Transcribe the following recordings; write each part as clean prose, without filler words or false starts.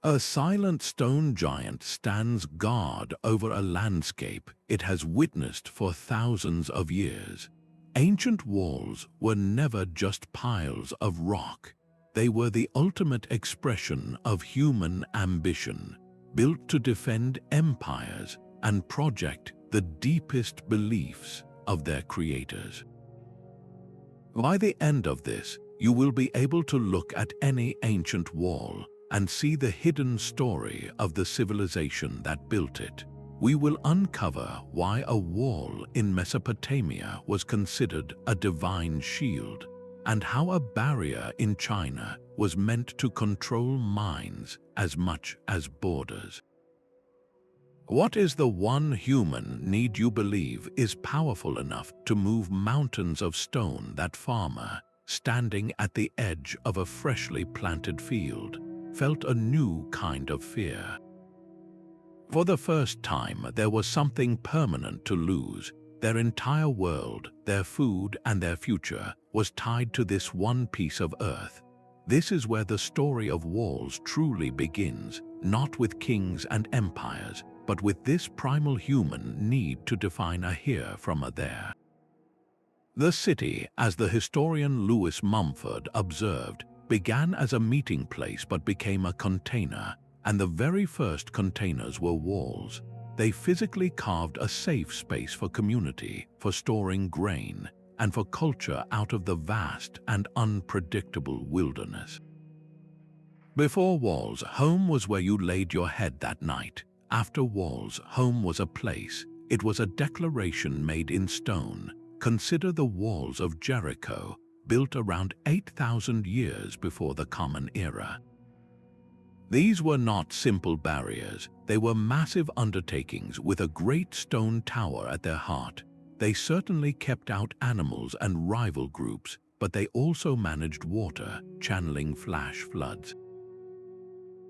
A silent stone giant stands guard over a landscape it has witnessed for thousands of years. Ancient walls were never just piles of rock. They were the ultimate expression of human ambition, built to defend empires and project the deepest beliefs of their creators. By the end of this, you will be able to look at any ancient wall and see the hidden story of the civilization that built it. We will uncover why a wall in Mesopotamia was considered a divine shield, and how a barrier in China was meant to control minds as much as borders. What is the one human need you believe is powerful enough to move mountains of stone? That farmer, standing at the edge of a freshly planted field, felt a new kind of fear. For the first time, there was something permanent to lose. Their entire world, their food and their future was tied to this one piece of earth. This is where the story of walls truly begins, not with kings and empires, but with this primal human need to define a here from a there. The city, as the historian Lewis Mumford observed, began as a meeting place but became a container, and the very first containers were walls. They physically carved a safe space for community, for storing grain, and for culture out of the vast and unpredictable wilderness. Before walls, home was where you laid your head that night. After walls, home was a place. It was a declaration made in stone. Consider the walls of Jericho, built around 8,000 years before the Common Era. These were not simple barriers. They were massive undertakings with a great stone tower at their heart. They certainly kept out animals and rival groups, but they also managed water, channeling flash floods.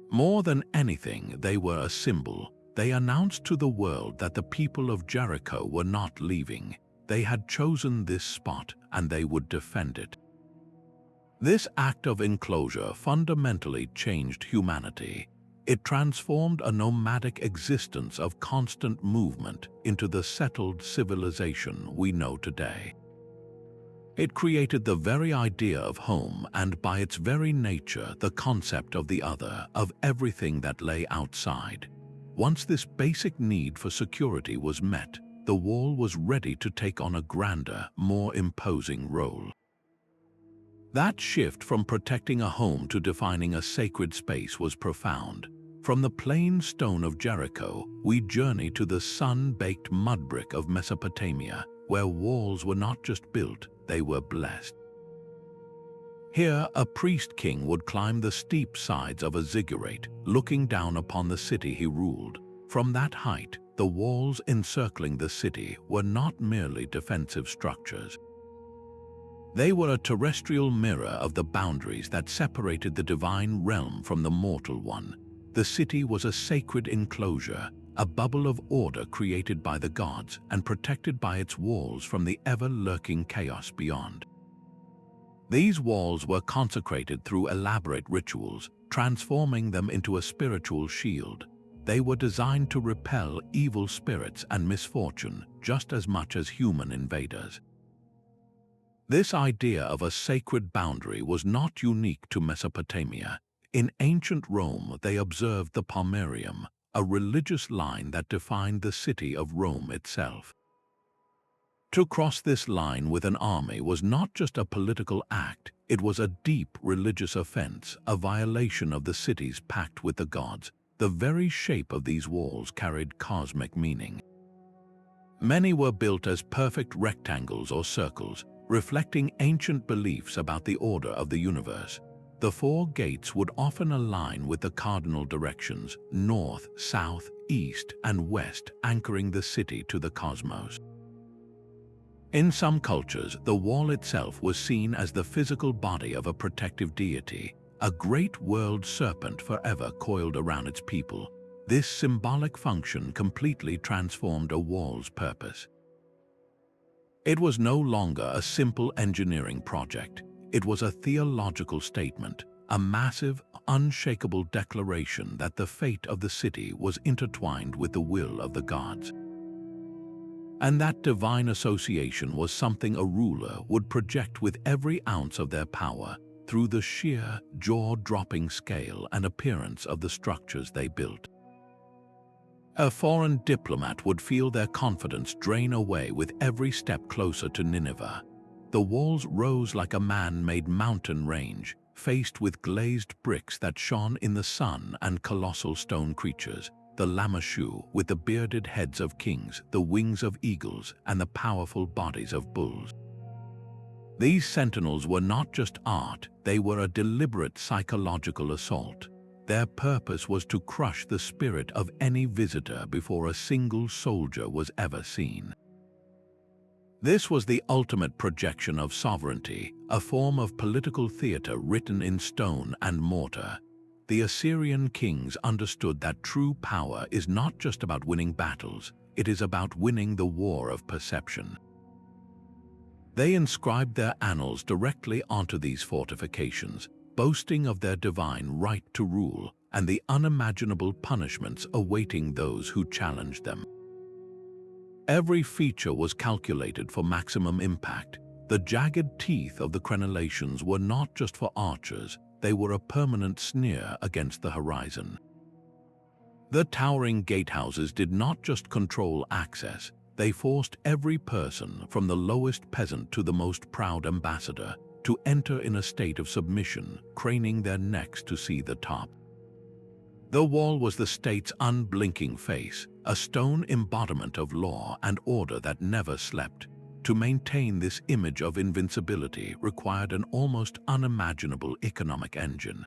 More than anything, they were a symbol. They announced to the world that the people of Jericho were not leaving. They had chosen this spot, and they would defend it. This act of enclosure fundamentally changed humanity. It transformed a nomadic existence of constant movement into the settled civilization we know today. It created the very idea of home and, by its very nature, the concept of the other, of everything that lay outside. Once this basic need for security was met, the wall was ready to take on a grander, more imposing role. That shift from protecting a home to defining a sacred space was profound. From the plain stone of Jericho, we journey to the sun-baked mud brick of Mesopotamia, where walls were not just built, they were blessed. Here, a priest-king would climb the steep sides of a ziggurat, looking down upon the city he ruled. From that height, the walls encircling the city were not merely defensive structures. They were a terrestrial mirror of the boundaries that separated the divine realm from the mortal one. The city was a sacred enclosure, a bubble of order created by the gods and protected by its walls from the ever-lurking chaos beyond. These walls were consecrated through elaborate rituals, transforming them into a spiritual shield. They were designed to repel evil spirits and misfortune just as much as human invaders. This idea of a sacred boundary was not unique to Mesopotamia. In ancient Rome, they observed the pomerium, a religious line that defined the city of Rome itself. To cross this line with an army was not just a political act, it was a deep religious offense, a violation of the city's pact with the gods. The very shape of these walls carried cosmic meaning. Many were built as perfect rectangles or circles, reflecting ancient beliefs about the order of the universe. The four gates would often align with the cardinal directions, north, south, east, and west, anchoring the city to the cosmos. In some cultures, the wall itself was seen as the physical body of a protective deity, a great world serpent forever coiled around its people. This symbolic function completely transformed a wall's purpose. It was no longer a simple engineering project. It was a theological statement. a massive, unshakable declaration that the fate of the city was intertwined with the will of the gods. And that divine association was something a ruler would project with every ounce of their power through the sheer, jaw-dropping scale and appearance of the structures they built. A foreign diplomat would feel their confidence drain away with every step closer to Nineveh. The walls rose like a man-made mountain range, faced with glazed bricks that shone in the sun, and colossal stone creatures, the lamashu with the bearded heads of kings, the wings of eagles, and the powerful bodies of bulls. These sentinels were not just art, they were a deliberate psychological assault. Their purpose was to crush the spirit of any visitor before a single soldier was ever seen. This was the ultimate projection of sovereignty, a form of political theater written in stone and mortar. The Assyrian kings understood that true power is not just about winning battles, it is about winning the war of perception. They inscribed their annals directly onto these fortifications, boasting of their divine right to rule and the unimaginable punishments awaiting those who challenged them. Every feature was calculated for maximum impact. The jagged teeth of the crenellations were not just for archers, they were a permanent sneer against the horizon. The towering gatehouses did not just control access, they forced every person, from the lowest peasant to the most proud ambassador, to enter in a state of submission, craning their necks to see the top. The wall was the state's unblinking face, a stone embodiment of law and order that never slept. To maintain this image of invincibility required an almost unimaginable economic engine.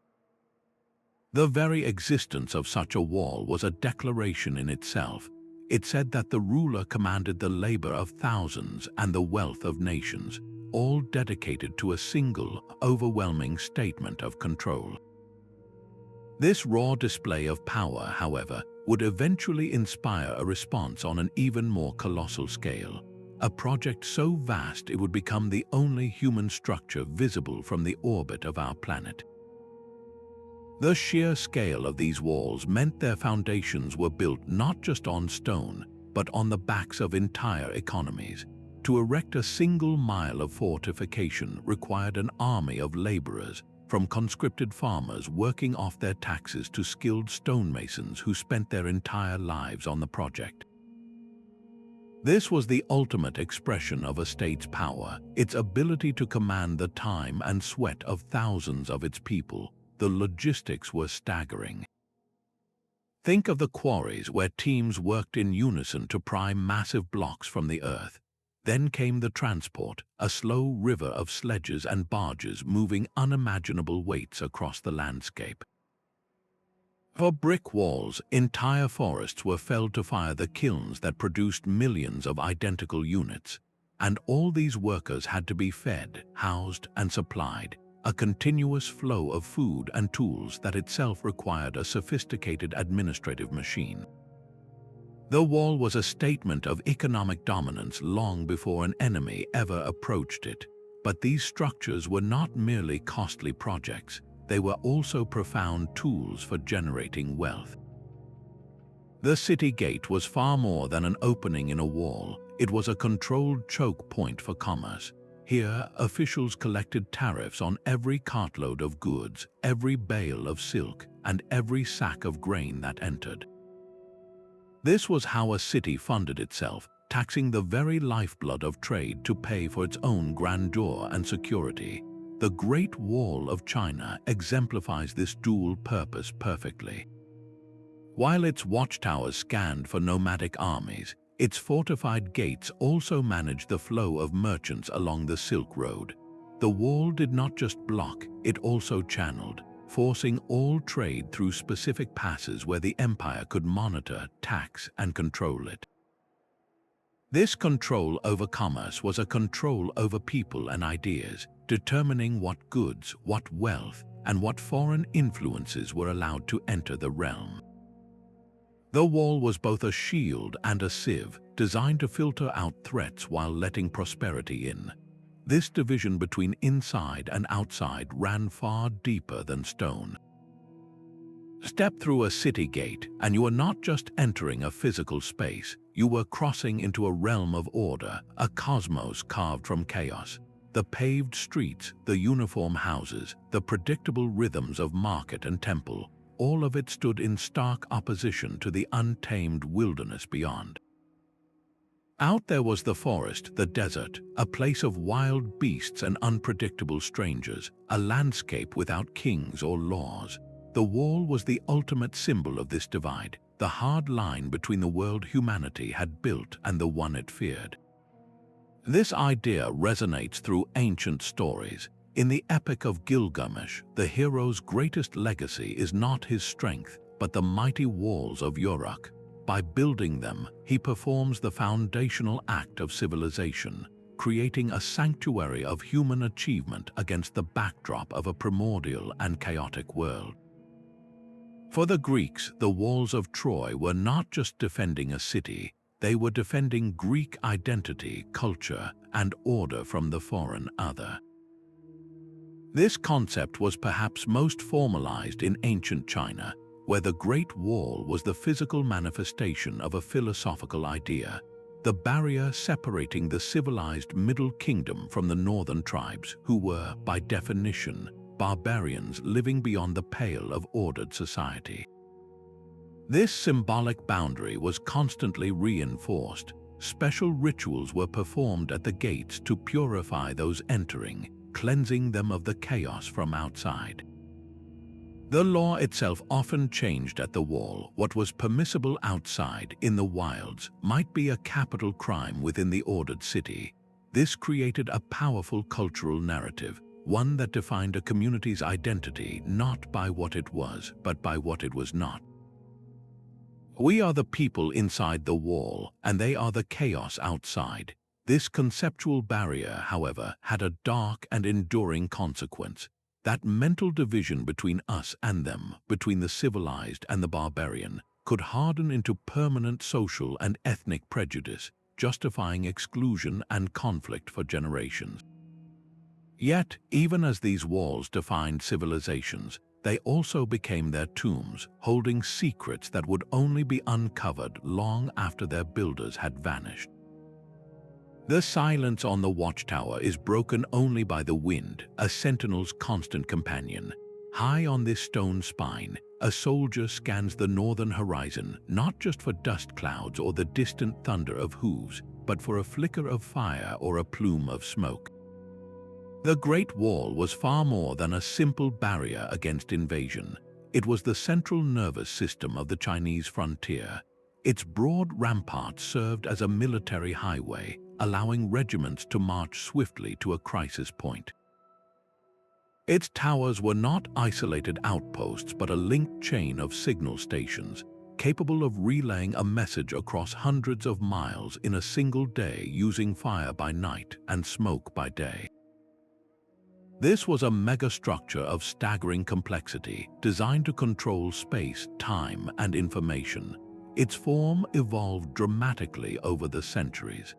The very existence of such a wall was a declaration in itself. It said that the ruler commanded the labor of thousands and the wealth of nations, all dedicated to a single, overwhelming statement of control. This raw display of power, however, would eventually inspire a response on an even more colossal scale, a project so vast it would become the only human structure visible from the orbit of our planet. The sheer scale of these walls meant their foundations were built not just on stone, but on the backs of entire economies. To erect a single mile of fortification required an army of laborers, from conscripted farmers working off their taxes to skilled stonemasons who spent their entire lives on the project. This was the ultimate expression of a state's power, its ability to command the time and sweat of thousands of its people. The logistics were staggering. Think of the quarries where teams worked in unison to pry massive blocks from the earth. Then came the transport, a slow river of sledges and barges moving unimaginable weights across the landscape. For brick walls, entire forests were felled to fire the kilns that produced millions of identical units. And all these workers had to be fed, housed, and supplied, a continuous flow of food and tools that itself required a sophisticated administrative machine. The wall was a statement of economic dominance long before an enemy ever approached it. But these structures were not merely costly projects, they were also profound tools for generating wealth. The city gate was far more than an opening in a wall, it was a controlled choke point for commerce. Here, officials collected tariffs on every cartload of goods, every bale of silk, and every sack of grain that entered. This was how a city funded itself, taxing the very lifeblood of trade to pay for its own grandeur and security. The Great Wall of China exemplifies this dual purpose perfectly. While its watchtowers scanned for nomadic armies, its fortified gates also managed the flow of merchants along the Silk Road. The wall did not just block, it also channeled, forcing all trade through specific passes where the empire could monitor, tax, and control it. This control over commerce was a control over people and ideas, determining what goods, what wealth, and what foreign influences were allowed to enter the realm. The wall was both a shield and a sieve, designed to filter out threats while letting prosperity in. this division between inside and outside ran far deeper than stone. Step through a city gate, and you were not just entering a physical space, you were crossing into a realm of order, a cosmos carved from chaos. The paved streets, the uniform houses, the predictable rhythms of market and temple, all of it stood in stark opposition to the untamed wilderness beyond. Out there was the forest, the desert, a place of wild beasts and unpredictable strangers, a landscape without kings or laws. The wall was the ultimate symbol of this divide, the hard line between the world humanity had built and the one it feared. This idea resonates through ancient stories. In the Epic of Gilgamesh, the hero's greatest legacy is not his strength, but the mighty walls of Uruk. By building them, he performs the foundational act of civilization, creating a sanctuary of human achievement against the backdrop of a primordial and chaotic world. For the Greeks, the walls of Troy were not just defending a city, they were defending Greek identity, culture, and order from the foreign other. This concept was perhaps most formalized in ancient China, where the Great Wall was the physical manifestation of a philosophical idea, the barrier separating the civilized Middle Kingdom from the northern tribes, who were, by definition, barbarians living beyond the pale of ordered society. This symbolic boundary was constantly reinforced. Special rituals were performed at the gates to purify those entering, cleansing them of the chaos from outside. The law itself often changed at the wall. What was permissible outside, in the wilds, might be a capital crime within the ordered city. This created a powerful cultural narrative, one that defined a community's identity not by what it was, but by what it was not. We are the people inside the wall, and they are the chaos outside. This conceptual barrier, however, had a dark and enduring consequence. That mental division between us and them, between the civilized and the barbarian, could harden into permanent social and ethnic prejudice, justifying exclusion and conflict for generations. Yet, even as these walls defined civilizations, they also became their tombs, holding secrets that would only be uncovered long after their builders had vanished. The silence on the watchtower is broken only by the wind, a sentinel's constant companion. High on this stone spine, a soldier scans the northern horizon, not just for dust clouds or the distant thunder of hooves, but for a flicker of fire or a plume of smoke. The Great Wall was far more than a simple barrier against invasion. It was the central nervous system of the Chinese frontier. Its broad ramparts served as a military highway, allowing regiments to march swiftly to a crisis point. Its towers were not isolated outposts but a linked chain of signal stations, capable of relaying a message across hundreds of miles in a single day using fire by night and smoke by day. This was a megastructure of staggering complexity, designed to control space, time, and information. Its form evolved dramatically over the centuries.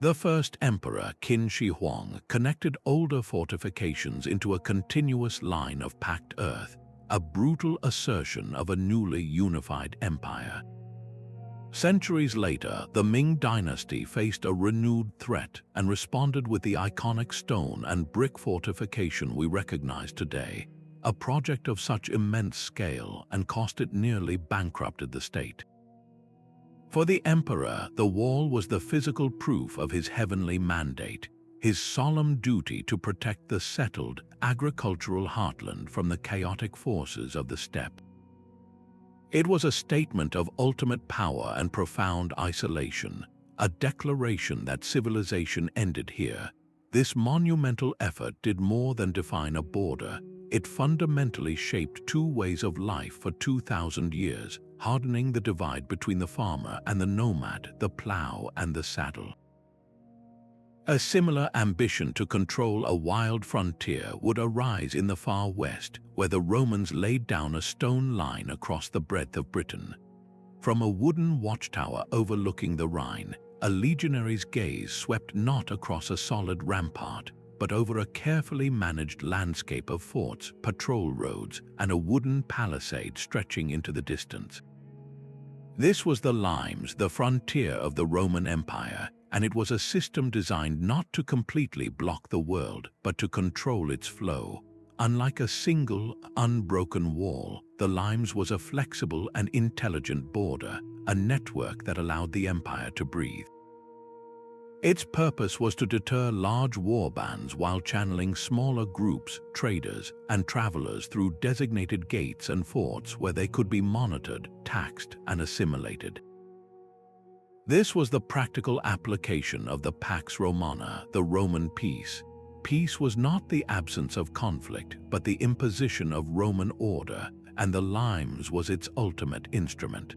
The first emperor, Qin Shi Huang, connected older fortifications into a continuous line of packed earth, a brutal assertion of a newly unified empire. Centuries later, the Ming dynasty faced a renewed threat and responded with the iconic stone and brick fortification we recognize today. A project of such immense scale and cost it nearly bankrupted the state. For the emperor, the wall was the physical proof of his heavenly mandate, his solemn duty to protect the settled, agricultural heartland from the chaotic forces of the steppe. It was a statement of ultimate power and profound isolation, a declaration that civilization ended here. This monumental effort did more than define a border. It fundamentally shaped two ways of life for 2,000 years, hardening the divide between the farmer and the nomad, the plow and the saddle. A similar ambition to control a wild frontier would arise in the far west, where the Romans laid down a stone line across the breadth of Britain. From a wooden watchtower overlooking the Rhine, a legionary's gaze swept not across a solid rampart, but over a carefully managed landscape of forts, patrol roads, and a wooden palisade stretching into the distance. This was the limes, the frontier of the Roman Empire, and it was a system designed not to completely block the world, but to control its flow. Unlike a single, unbroken wall, the limes was a flexible and intelligent border, a network that allowed the empire to breathe. Its purpose was to deter large war bands while channeling smaller groups, traders, and travelers through designated gates and forts where they could be monitored, taxed, and assimilated. This was the practical application of the Pax Romana, the Roman peace. Peace was not the absence of conflict, but the imposition of Roman order, and the limes was its ultimate instrument.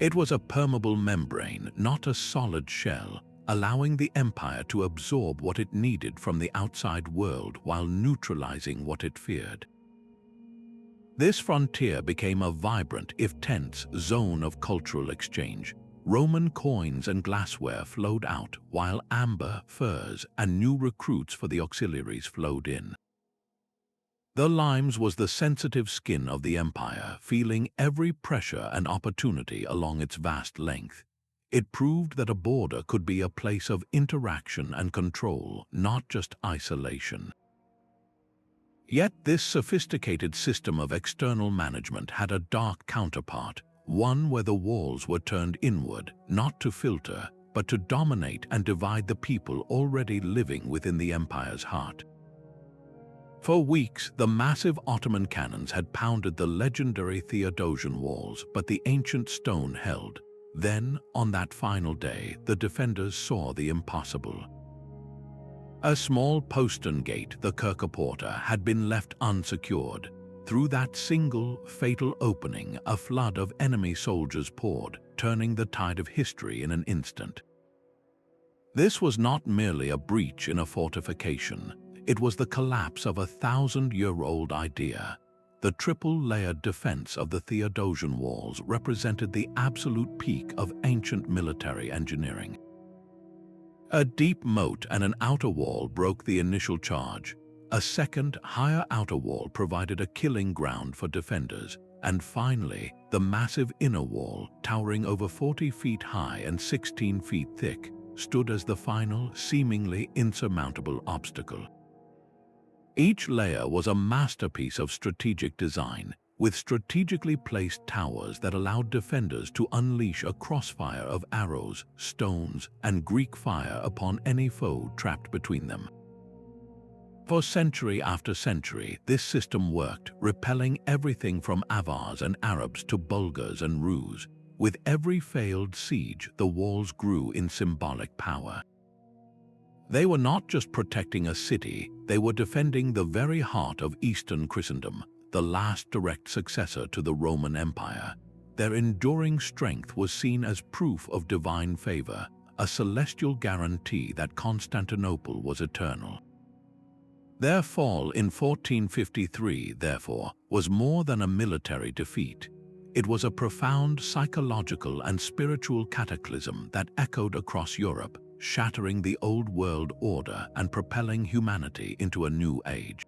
It was a permeable membrane, not a solid shell, allowing the empire to absorb what it needed from the outside world while neutralizing what it feared. This frontier became a vibrant, if tense, zone of cultural exchange. Roman coins and glassware flowed out, while amber, furs, and new recruits for the auxiliaries flowed in. The limes was the sensitive skin of the empire, feeling every pressure and opportunity along its vast length. It proved that a border could be a place of interaction and control, not just isolation. Yet this sophisticated system of external management had a dark counterpart, one where the walls were turned inward, not to filter, but to dominate and divide the people already living within the empire's heart. For weeks, the massive Ottoman cannons had pounded the legendary Theodosian walls, but the ancient stone held. Then, on that final day, the defenders saw the impossible. A small postern gate, the Kerkerporta, had been left unsecured. Through that single, fatal opening, a flood of enemy soldiers poured, turning the tide of history in an instant. This was not merely a breach in a fortification. It was the collapse of a 1,000-year-old idea. The triple-layered defense of the Theodosian walls represented the absolute peak of ancient military engineering. A deep moat and an outer wall broke the initial charge. A second, higher outer wall provided a killing ground for defenders. And finally, the massive inner wall, towering over 40 feet high and 16 feet thick, stood as the final, seemingly insurmountable obstacle. Each layer was a masterpiece of strategic design, with strategically placed towers that allowed defenders to unleash a crossfire of arrows, stones, and Greek fire upon any foe trapped between them. For century after century, this system worked, repelling everything from Avars and Arabs to Bulgars and Rus. With every failed siege, the walls grew in symbolic power. They were not just protecting a city, they were defending the very heart of Eastern Christendom, the last direct successor to the Roman Empire. Their enduring strength was seen as proof of divine favor, a celestial guarantee that Constantinople was eternal. Their fall in 1453, therefore, was more than a military defeat. It was a profound psychological and spiritual cataclysm that echoed across Europe, shattering the old world order and propelling humanity into a new age.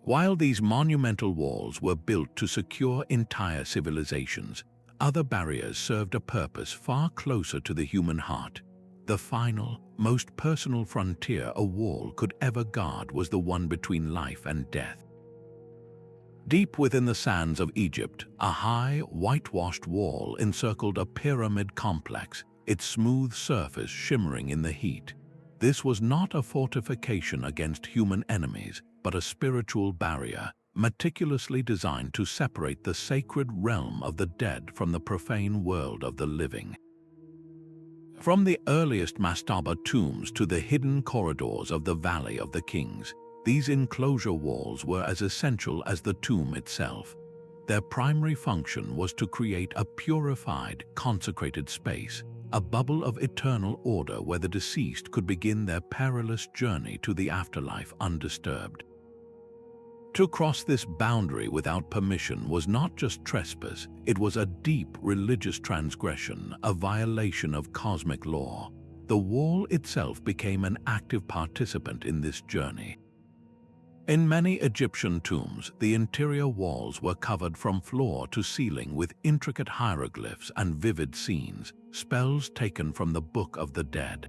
While these monumental walls were built to secure entire civilizations, other barriers served a purpose far closer to the human heart. The final, most personal frontier a wall could ever guard was the one between life and death. Deep within the sands of Egypt, a high, whitewashed wall encircled a pyramid complex, its smooth surface shimmering in the heat. This was not a fortification against human enemies, but a spiritual barrier, meticulously designed to separate the sacred realm of the dead from the profane world of the living. From the earliest mastaba tombs to the hidden corridors of the Valley of the Kings, these enclosure walls were as essential as the tomb itself. Their primary function was to create a purified, consecrated space, a bubble of eternal order where the deceased could begin their perilous journey to the afterlife undisturbed. To cross this boundary without permission was not just trespass, it was a deep religious transgression, a violation of cosmic law. The wall itself became an active participant in this journey. In many Egyptian tombs, the interior walls were covered from floor to ceiling with intricate hieroglyphs and vivid scenes, spells taken from the Book of the Dead.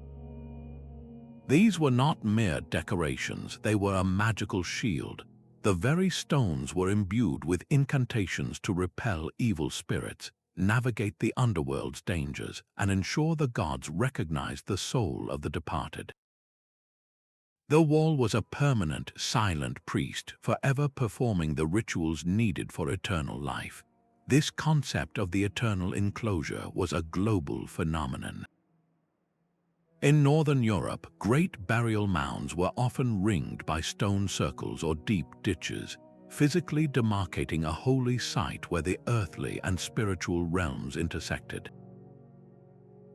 These were not mere decorations, they were a magical shield. The very stones were imbued with incantations to repel evil spirits, navigate the underworld's dangers, and ensure the gods recognized the soul of the departed. The wall was a permanent, silent priest, forever performing the rituals needed for eternal life. This concept of the eternal enclosure was a global phenomenon. In northern Europe, great burial mounds were often ringed by stone circles or deep ditches, physically demarcating a holy site where the earthly and spiritual realms intersected.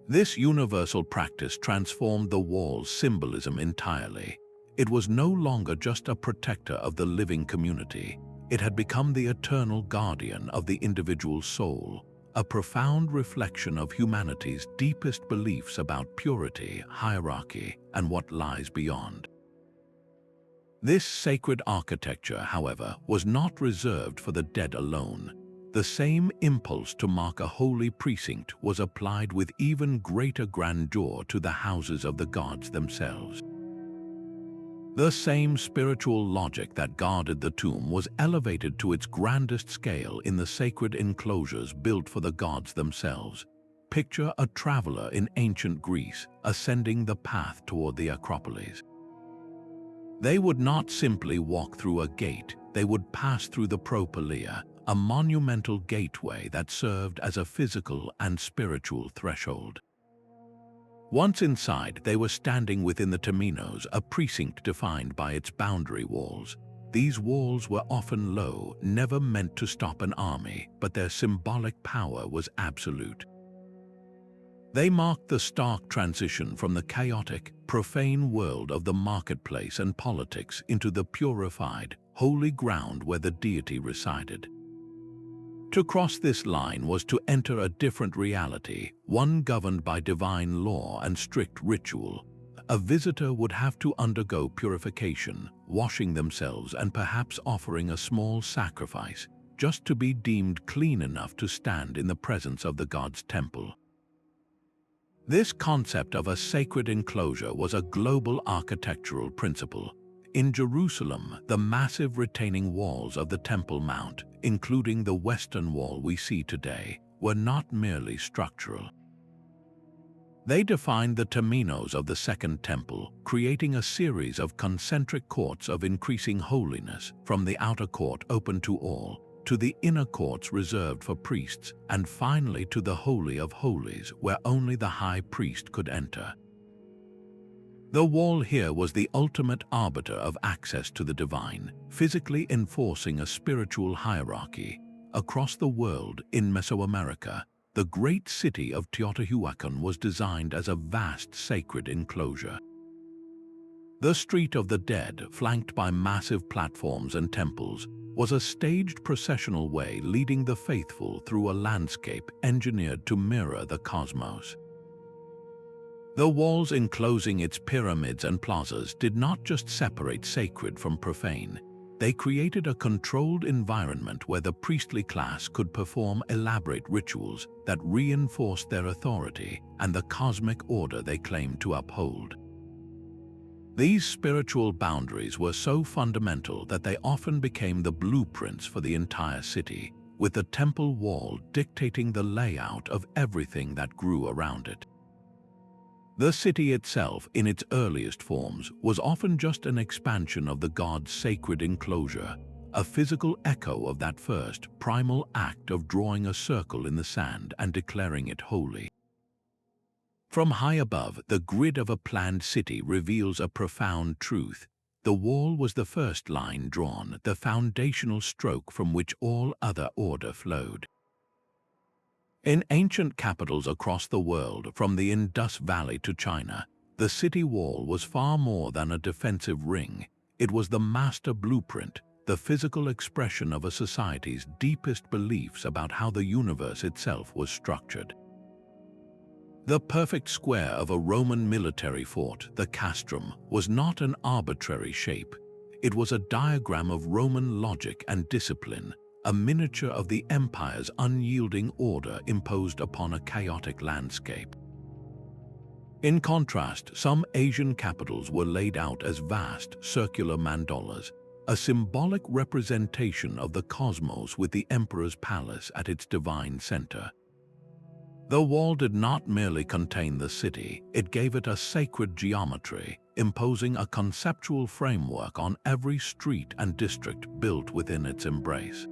This universal practice transformed the wall's symbolism entirely. It was no longer just a protector of the living community. It had become the eternal guardian of the individual soul, a profound reflection of humanity's deepest beliefs about purity, hierarchy, and what lies beyond. This sacred architecture, however, was not reserved for the dead alone. The same impulse to mark a holy precinct was applied with even greater grandeur to the houses of the gods themselves. The same spiritual logic that guarded the tomb was elevated to its grandest scale in the sacred enclosures built for the gods themselves. Picture a traveler in ancient Greece ascending the path toward the Acropolis. They would not simply walk through a gate, they would pass through the propylaea, a monumental gateway that served as a physical and spiritual threshold. Once inside, they were standing within the temenos, a precinct defined by its boundary walls. These walls were often low, never meant to stop an army, but their symbolic power was absolute. They marked the stark transition from the chaotic, profane world of the marketplace and politics into the purified, holy ground where the deity resided. To cross this line was to enter a different reality, one governed by divine law and strict ritual. A visitor would have to undergo purification, washing themselves and perhaps offering a small sacrifice, just to be deemed clean enough to stand in the presence of the god's temple. This concept of a sacred enclosure was a global architectural principle. In Jerusalem, the massive retaining walls of the Temple Mount, including the Western Wall we see today, were not merely structural. They defined the temenos of the Second Temple, creating a series of concentric courts of increasing holiness, from the outer court open to all, to the inner courts reserved for priests, and finally to the Holy of Holies, where only the high priest could enter. The wall here was the ultimate arbiter of access to the divine, physically enforcing a spiritual hierarchy. Across the world, in Mesoamerica, the great city of Teotihuacan was designed as a vast sacred enclosure. The Street of the Dead, flanked by massive platforms and temples, was a staged processional way leading the faithful through a landscape engineered to mirror the cosmos. The walls enclosing its pyramids and plazas did not just separate sacred from profane. They created a controlled environment where the priestly class could perform elaborate rituals that reinforced their authority and the cosmic order they claimed to uphold. These spiritual boundaries were so fundamental that they often became the blueprints for the entire city, with the temple wall dictating the layout of everything that grew around it. The city itself, in its earliest forms, was often just an expansion of the god's sacred enclosure, a physical echo of that first, primal act of drawing a circle in the sand and declaring it holy. From high above, the grid of a planned city reveals a profound truth. The wall was the first line drawn, the foundational stroke from which all other order flowed. In ancient capitals across the world, from the Indus Valley to China, the city wall was far more than a defensive ring. It was the master blueprint, the physical expression of a society's deepest beliefs about how the universe itself was structured. The perfect square of a Roman military fort, the castrum, was not an arbitrary shape. It was a diagram of Roman logic and discipline, a miniature of the empire's unyielding order imposed upon a chaotic landscape. In contrast, some Asian capitals were laid out as vast, circular mandalas, a symbolic representation of the cosmos with the emperor's palace at its divine center. The wall did not merely contain the city, it gave it a sacred geometry, imposing a conceptual framework on every street and district built within its embrace.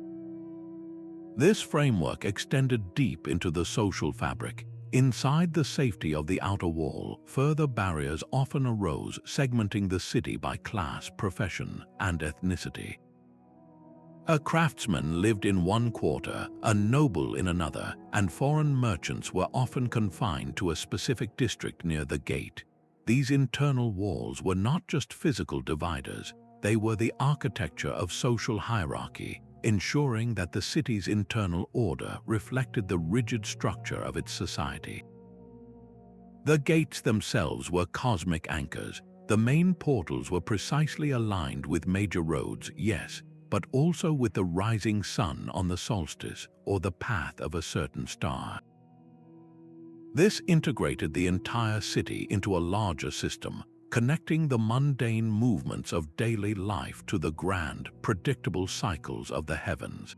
This framework extended deep into the social fabric. Inside the safety of the outer wall, further barriers often arose, segmenting the city by class, profession, and ethnicity. A craftsman lived in one quarter, a noble in another, and foreign merchants were often confined to a specific district near the gate. These internal walls were not just physical dividers, they were the architecture of social hierarchy, ensuring that the city's internal order reflected the rigid structure of its society. The gates themselves were cosmic anchors. The main portals were precisely aligned with major roads, yes, but also with the rising sun on the solstice or the path of a certain star. This integrated the entire city into a larger system, connecting the mundane movements of daily life to the grand, predictable cycles of the heavens.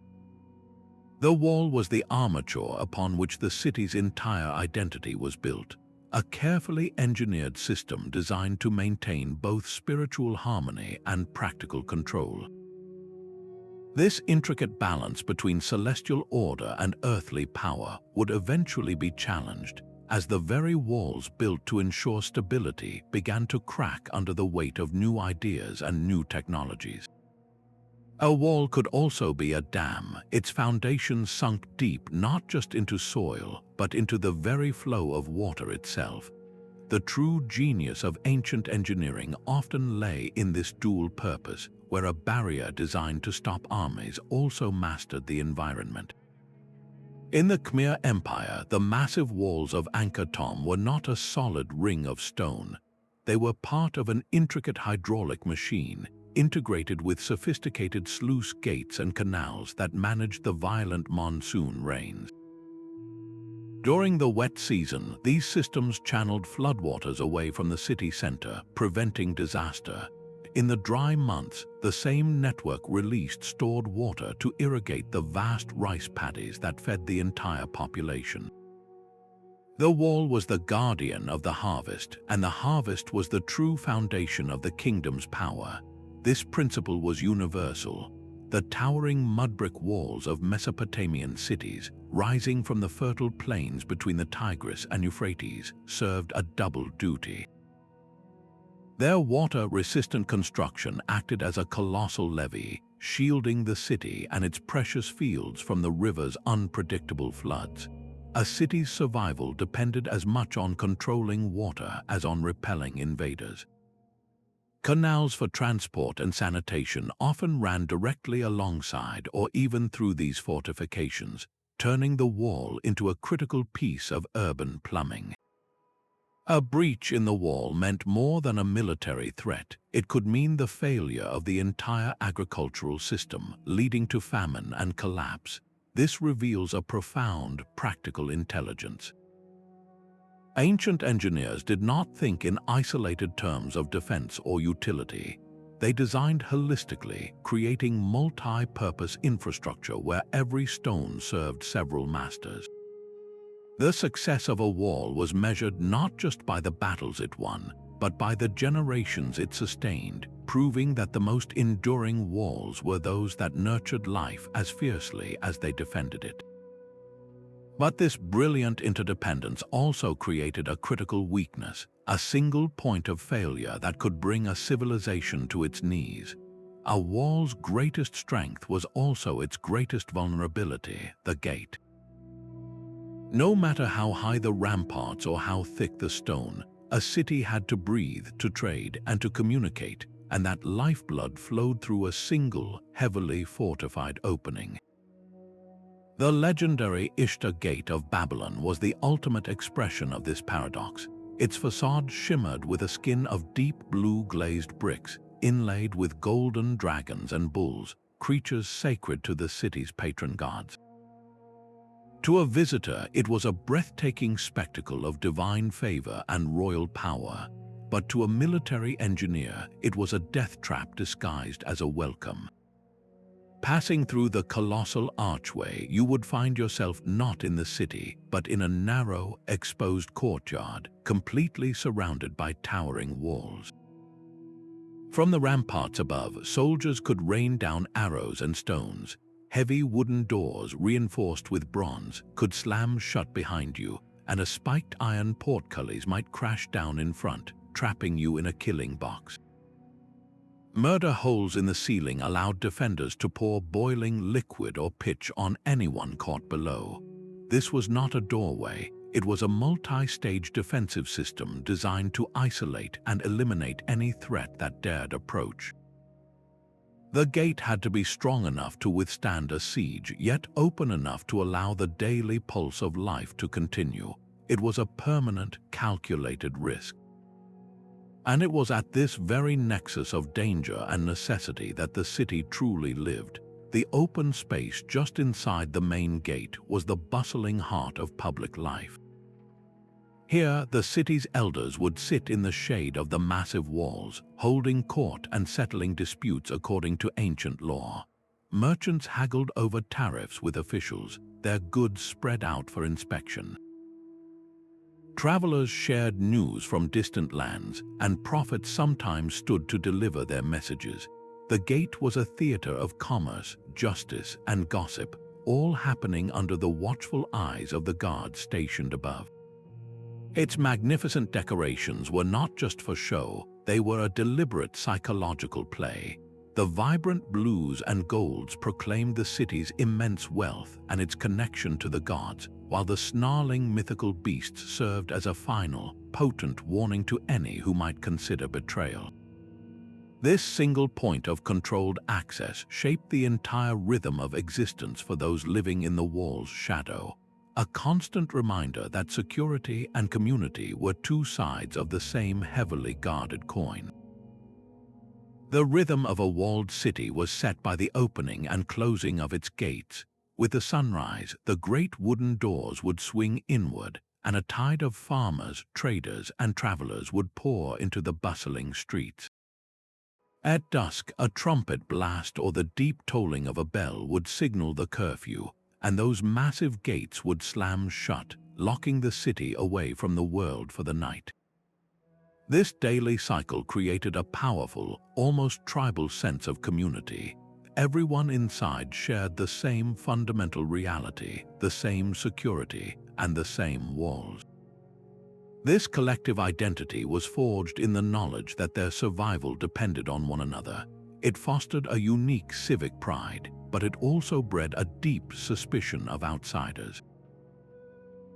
The wall was the armature upon which the city's entire identity was built, a carefully engineered system designed to maintain both spiritual harmony and practical control. This intricate balance between celestial order and earthly power would eventually be challenged, as the very walls built to ensure stability began to crack under the weight of new ideas and new technologies. A wall could also be a dam, its foundations sunk deep not just into soil, but into the very flow of water itself. The true genius of ancient engineering often lay in this dual purpose, where a barrier designed to stop armies also mastered the environment. In the Khmer Empire, the massive walls of Angkor Thom were not a solid ring of stone. They were part of an intricate hydraulic machine, integrated with sophisticated sluice gates and canals that managed the violent monsoon rains. During the wet season, these systems channeled floodwaters away from the city center, preventing disaster. In the dry months, the same network released stored water to irrigate the vast rice paddies that fed the entire population. The wall was the guardian of the harvest, and the harvest was the true foundation of the kingdom's power. This principle was universal. The towering mud-brick walls of Mesopotamian cities, rising from the fertile plains between the Tigris and Euphrates, served a double duty. Their water-resistant construction acted as a colossal levee, shielding the city and its precious fields from the river's unpredictable floods. A city's survival depended as much on controlling water as on repelling invaders. Canals for transport and sanitation often ran directly alongside or even through these fortifications, turning the wall into a critical piece of urban plumbing. A breach in the wall meant more than a military threat. It could mean the failure of the entire agricultural system, leading to famine and collapse. This reveals a profound practical intelligence. Ancient engineers did not think in isolated terms of defense or utility. They designed holistically, creating multi-purpose infrastructure where every stone served several masters. The success of a wall was measured not just by the battles it won, but by the generations it sustained, proving that the most enduring walls were those that nurtured life as fiercely as they defended it. But this brilliant interdependence also created a critical weakness, a single point of failure that could bring a civilization to its knees. A wall's greatest strength was also its greatest vulnerability, the gate. No matter how high the ramparts or how thick the stone, a city had to breathe, to trade, and to communicate. and that lifeblood flowed through a single, heavily fortified opening. The legendary Ishtar Gate of Babylon was the ultimate expression of this paradox. Its facade shimmered with a skin of deep blue glazed bricks, inlaid with golden dragons and bulls, creatures sacred to the city's patron gods. To a visitor, it was a breathtaking spectacle of divine favor and royal power, but to a military engineer, it was a death trap disguised as a welcome. Passing through the colossal archway, you would find yourself not in the city, but in a narrow, exposed courtyard, completely surrounded by towering walls. From the ramparts above, soldiers could rain down arrows and stones. Heavy wooden doors, reinforced with bronze, could slam shut behind you, and a spiked iron portcullis might crash down in front, trapping you in a killing box. Murder holes in the ceiling allowed defenders to pour boiling liquid or pitch on anyone caught below. This was not a doorway, it was a multi-stage defensive system designed to isolate and eliminate any threat that dared approach. The gate had to be strong enough to withstand a siege, yet open enough to allow the daily pulse of life to continue. It was a permanent, calculated risk. And it was at this very nexus of danger and necessity that the city truly lived. The open space just inside the main gate was the bustling heart of public life. Here, the city's elders would sit in the shade of the massive walls, holding court and settling disputes according to ancient law. Merchants haggled over tariffs with officials, their goods spread out for inspection. Travelers shared news from distant lands, and prophets sometimes stood to deliver their messages. The gate was a theater of commerce, justice, and gossip, all happening under the watchful eyes of the guards stationed above. Its magnificent decorations were not just for show, they were a deliberate psychological play. The vibrant blues and golds proclaimed the city's immense wealth and its connection to the gods, while the snarling mythical beasts served as a final, potent warning to any who might consider betrayal. This single point of controlled access shaped the entire rhythm of existence for those living in the wall's shadow, a constant reminder that security and community were two sides of the same heavily guarded coin. The rhythm of a walled city was set by the opening and closing of its gates. With the sunrise, the great wooden doors would swing inward, and a tide of farmers, traders, and travelers would pour into the bustling streets. At dusk, a trumpet blast or the deep tolling of a bell would signal the curfew, and those massive gates would slam shut, locking the city away from the world for the night. This daily cycle created a powerful, almost tribal sense of community. Everyone inside shared the same fundamental reality, the same security, and the same walls. This collective identity was forged in the knowledge that their survival depended on one another. It fostered a unique civic pride, but it also bred a deep suspicion of outsiders.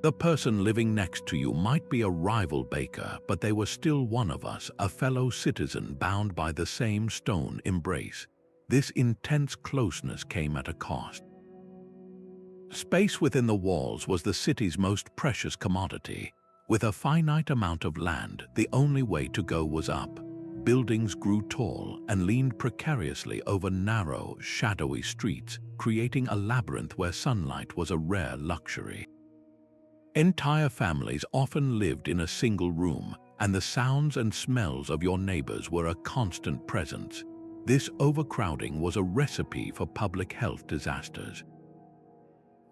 The person living next to you might be a rival baker, but they were still one of us, a fellow citizen bound by the same stone embrace. This intense closeness came at a cost. Space within the walls was the city's most precious commodity. With a finite amount of land, the only way to go was up. Buildings grew tall and leaned precariously over narrow, shadowy streets, creating a labyrinth where sunlight was a rare luxury. Entire families often lived in a single room, and the sounds and smells of your neighbors were a constant presence. This overcrowding was a recipe for public health disasters.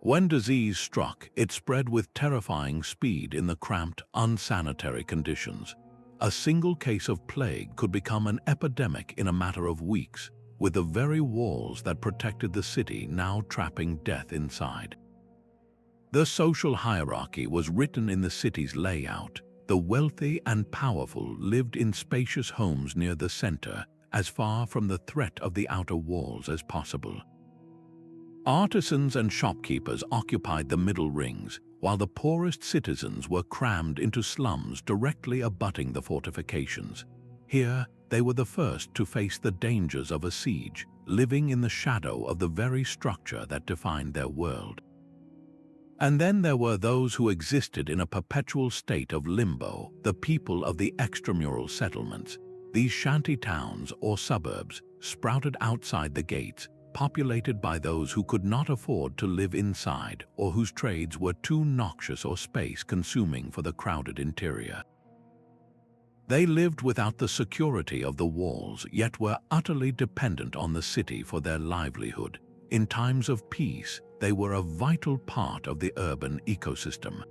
When disease struck, it spread with terrifying speed in the cramped, unsanitary conditions. A single case of plague could become an epidemic in a matter of weeks, with the very walls that protected the city now trapping death inside. The social hierarchy was written in the city's layout. The wealthy and powerful lived in spacious homes near the center, as far from the threat of the outer walls as possible. Artisans and shopkeepers occupied the middle rings, while the poorest citizens were crammed into slums directly abutting the fortifications. Here, they were the first to face the dangers of a siege, living in the shadow of the very structure that defined their world. And then there were those who existed in a perpetual state of limbo, the people of the extramural settlements. These shanty towns or suburbs sprouted outside the gates, populated by those who could not afford to live inside or whose trades were too noxious or space-consuming for the crowded interior. They lived without the security of the walls, yet were utterly dependent on the city for their livelihood. In times of peace, they were a vital part of the urban ecosystem.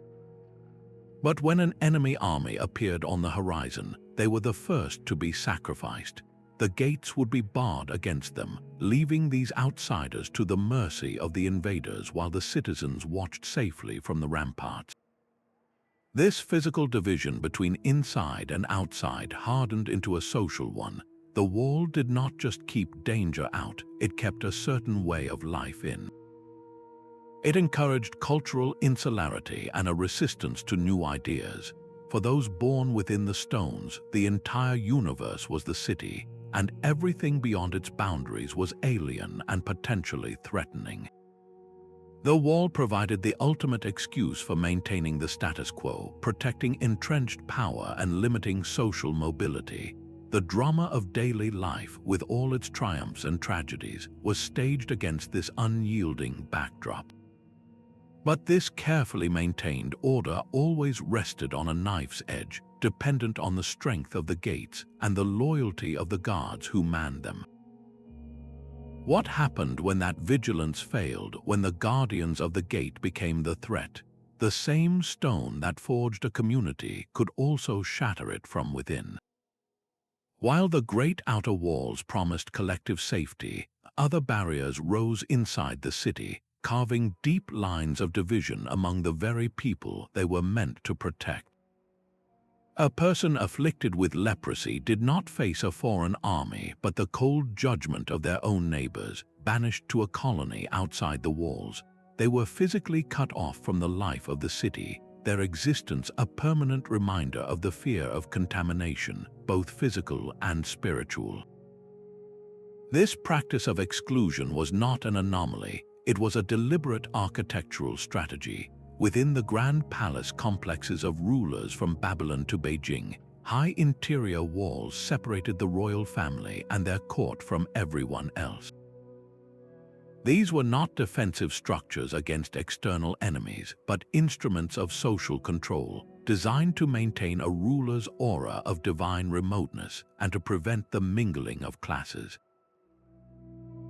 But when an enemy army appeared on the horizon, they were the first to be sacrificed. The gates would be barred against them, leaving these outsiders to the mercy of the invaders while the citizens watched safely from the ramparts. This physical division between inside and outside hardened into a social one. The wall did not just keep danger out, it kept a certain way of life in. It encouraged cultural insularity and a resistance to new ideas. For those born within the stones, the entire universe was the city, and everything beyond its boundaries was alien and potentially threatening. The wall provided the ultimate excuse for maintaining the status quo, protecting entrenched power and limiting social mobility. The drama of daily life, with all its triumphs and tragedies, was staged against this unyielding backdrop. But this carefully maintained order always rested on a knife's edge, dependent on the strength of the gates and the loyalty of the guards who manned them. What happened when that vigilance failed, when the guardians of the gate became the threat? The same stone that forged a community could also shatter it from within. While the great outer walls promised collective safety, other barriers rose inside the city, carving deep lines of division among the very people they were meant to protect. A person afflicted with leprosy did not face a foreign army, but the cold judgment of their own neighbors, banished to a colony outside the walls. They were physically cut off from the life of the city, their existence a permanent reminder of the fear of contamination, both physical and spiritual. This practice of exclusion was not an anomaly, it was a deliberate architectural strategy. Within the grand palace complexes of rulers from Babylon to Beijing, high interior walls separated the royal family and their court from everyone else. These were not defensive structures against external enemies, but instruments of social control, designed to maintain a ruler's aura of divine remoteness and to prevent the mingling of classes.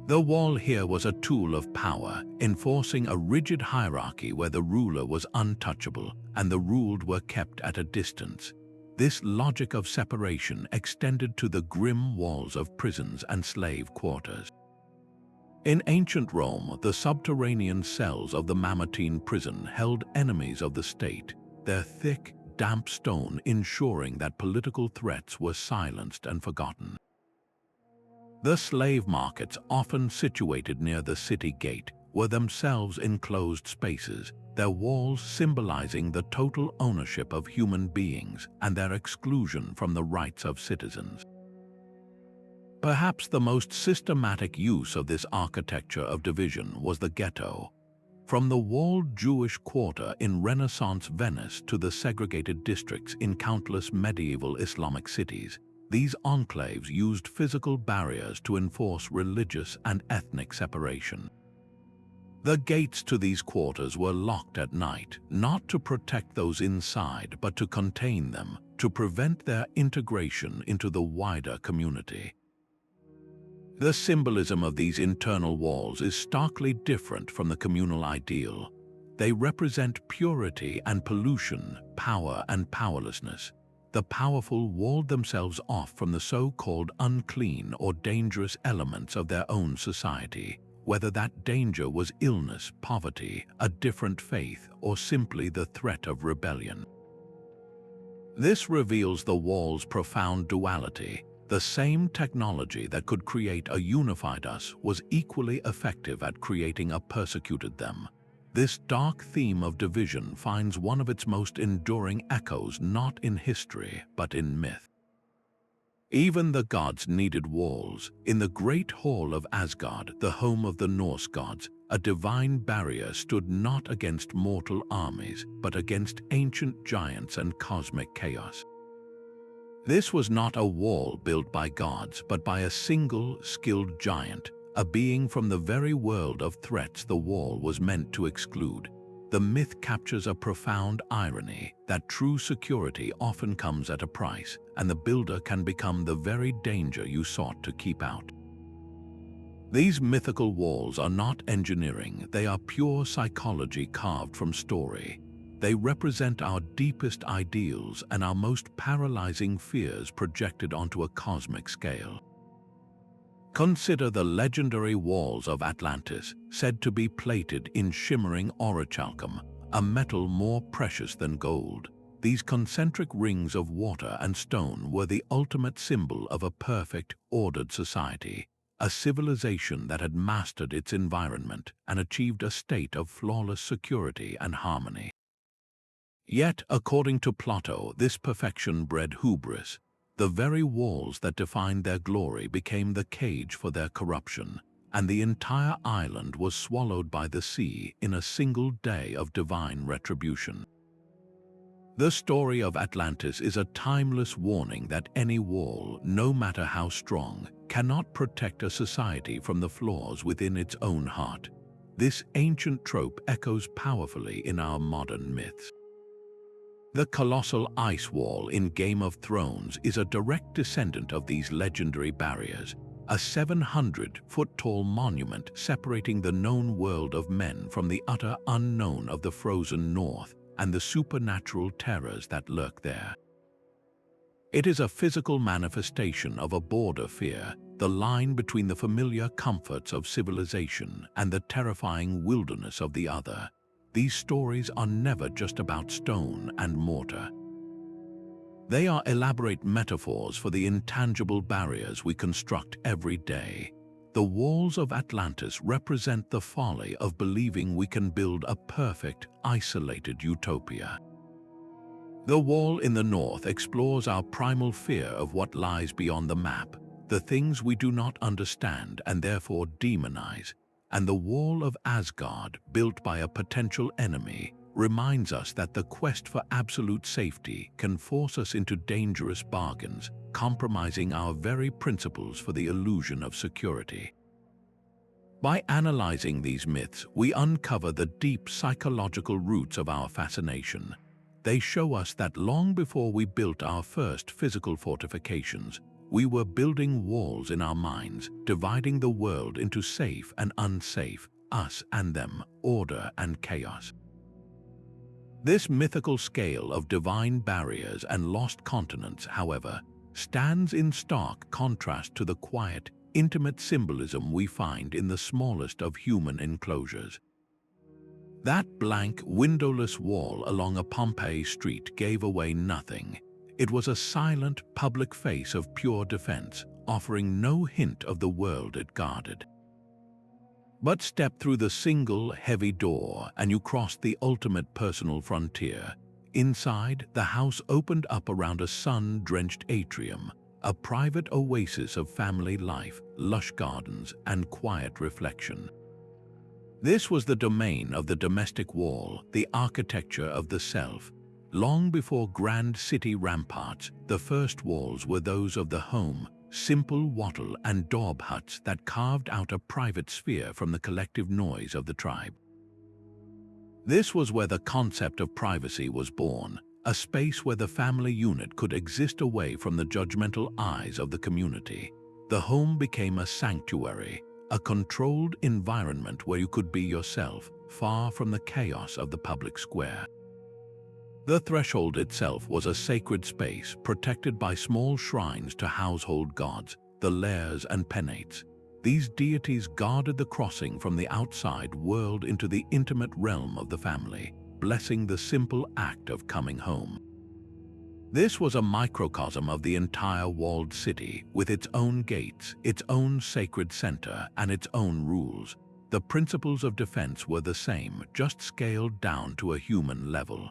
The wall here was a tool of power, enforcing a rigid hierarchy where the ruler was untouchable and the ruled were kept at a distance. This logic of separation extended to the grim walls of prisons and slave quarters. In ancient Rome, the subterranean cells of the Mamertine prison held enemies of the state, their thick, damp stone ensuring that political threats were silenced and forgotten. The slave markets, often situated near the city gate, were themselves enclosed spaces, their walls symbolizing the total ownership of human beings and their exclusion from the rights of citizens. Perhaps the most systematic use of this architecture of division was the ghetto. From the walled Jewish quarter in Renaissance Venice to the segregated districts in countless medieval Islamic cities, these enclaves used physical barriers to enforce religious and ethnic separation. The gates to these quarters were locked at night, not to protect those inside, but to contain them, to prevent their integration into the wider community. The symbolism of these internal walls is starkly different from the communal ideal. They represent purity and pollution, power and powerlessness. The powerful walled themselves off from the so-called unclean or dangerous elements of their own society, whether that danger was illness, poverty, a different faith, or simply the threat of rebellion. This reveals the wall's profound duality. The same technology that could create a unified us was equally effective at creating a persecuted them. This dark theme of division finds one of its most enduring echoes not in history, but in myth. Even the gods needed walls. In the great hall of Asgard, the home of the Norse gods, a divine barrier stood not against mortal armies, but against ancient giants and cosmic chaos. This was not a wall built by gods, but by a single, skilled giant, a being from the very world of threats the wall was meant to exclude. The myth captures a profound irony that true security often comes at a price, and the builder can become the very danger you sought to keep out. These mythical walls are not engineering, they are pure psychology carved from story. They represent our deepest ideals and our most paralyzing fears projected onto a cosmic scale. Consider the legendary walls of Atlantis, said to be plated in shimmering orichalcum, a metal more precious than gold. These concentric rings of water and stone were the ultimate symbol of a perfect, ordered society, a civilization that had mastered its environment and achieved a state of flawless security and harmony. Yet, according to Plato, this perfection bred hubris. The very walls that defined their glory became the cage for their corruption, and the entire island was swallowed by the sea in a single day of divine retribution. The story of Atlantis is a timeless warning that any wall, no matter how strong, cannot protect a society from the flaws within its own heart. This ancient trope echoes powerfully in our modern myths. The colossal ice wall in Game of Thrones is a direct descendant of these legendary barriers, a 700-foot-tall monument separating the known world of men from the utter unknown of the frozen north and the supernatural terrors that lurk there. It is a physical manifestation of a border fear, the line between the familiar comforts of civilization and the terrifying wilderness of the other. These stories are never just about stone and mortar. They are elaborate metaphors for the intangible barriers we construct every day. The walls of Atlantis represent the folly of believing we can build a perfect, isolated utopia. The wall in the north explores our primal fear of what lies beyond the map, the things we do not understand and therefore demonize. And the wall of Asgard, built by a potential enemy, reminds us that the quest for absolute safety can force us into dangerous bargains, compromising our very principles for the illusion of security. By analyzing these myths, we uncover the deep psychological roots of our fascination. They show us that long before we built our first physical fortifications, we were building walls in our minds, dividing the world into safe and unsafe, us and them, order and chaos. This mythical scale of divine barriers and lost continents, however, stands in stark contrast to the quiet, intimate symbolism we find in the smallest of human enclosures. That blank, windowless wall along a Pompeii street gave away nothing. It was a silent, public face of pure defense, offering no hint of the world it guarded. But step through the single, heavy door and you crossed the ultimate personal frontier. Inside, the house opened up around a sun-drenched atrium, a private oasis of family life, lush gardens, and quiet reflection. This was the domain of the domestic wall, the architecture of the self. Long before grand city ramparts, the first walls were those of the home, simple wattle and daub huts that carved out a private sphere from the collective noise of the tribe. This was where the concept of privacy was born, a space where the family unit could exist away from the judgmental eyes of the community. The home became a sanctuary, a controlled environment where you could be yourself, far from the chaos of the public square. The threshold itself was a sacred space protected by small shrines to household gods, the lairs and penates. These deities guarded the crossing from the outside world into the intimate realm of the family, blessing the simple act of coming home. This was a microcosm of the entire walled city, with its own gates, its own sacred center, and its own rules. The principles of defense were the same, just scaled down to a human level.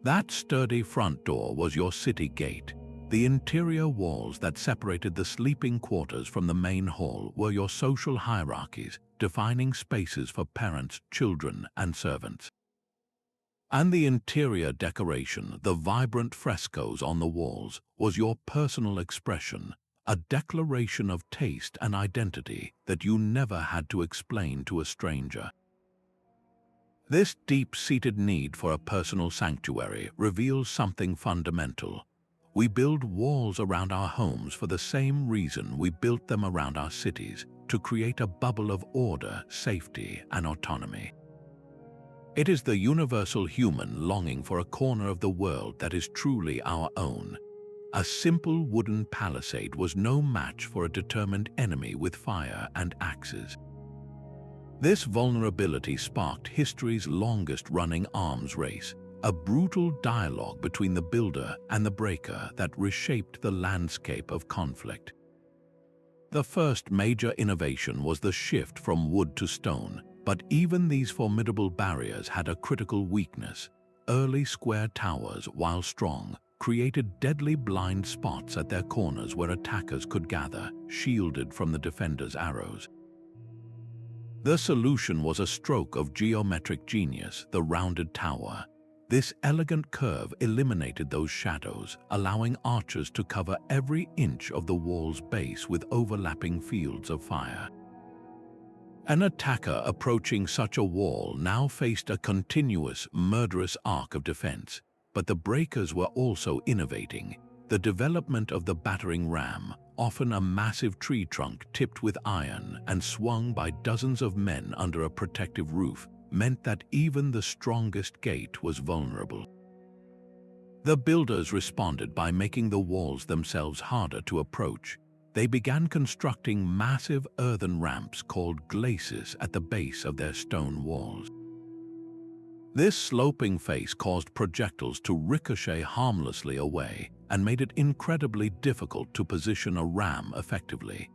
That sturdy front door was your city gate. The interior walls that separated the sleeping quarters from the main hall were your social hierarchies, defining spaces for parents, children, and servants. And the interior decoration, the vibrant frescoes on the walls, was your personal expression, a declaration of taste and identity that you never had to explain to a stranger. This deep-seated need for a personal sanctuary reveals something fundamental. We build walls around our homes for the same reason we built them around our cities, to create a bubble of order, safety, and autonomy. It is the universal human longing for a corner of the world that is truly our own. A simple wooden palisade was no match for a determined enemy with fire and axes. This vulnerability sparked history's longest-running arms race, a brutal dialogue between the builder and the breaker that reshaped the landscape of conflict. The first major innovation was the shift from wood to stone, but even these formidable barriers had a critical weakness. Early square towers, while strong, created deadly blind spots at their corners where attackers could gather, shielded from the defenders' arrows. The solution was a stroke of geometric genius, the rounded tower. This elegant curve eliminated those shadows, allowing archers to cover every inch of the wall's base with overlapping fields of fire. An attacker approaching such a wall now faced a continuous, murderous arc of defense, but the breakers were also innovating. The development of the battering ram, often a massive tree trunk tipped with iron and swung by dozens of men under a protective roof, meant that even the strongest gate was vulnerable. The builders responded by making the walls themselves harder to approach. They began constructing massive earthen ramps called glacis at the base of their stone walls. This sloping face caused projectiles to ricochet harmlessly away and made it incredibly difficult to position a ram effectively.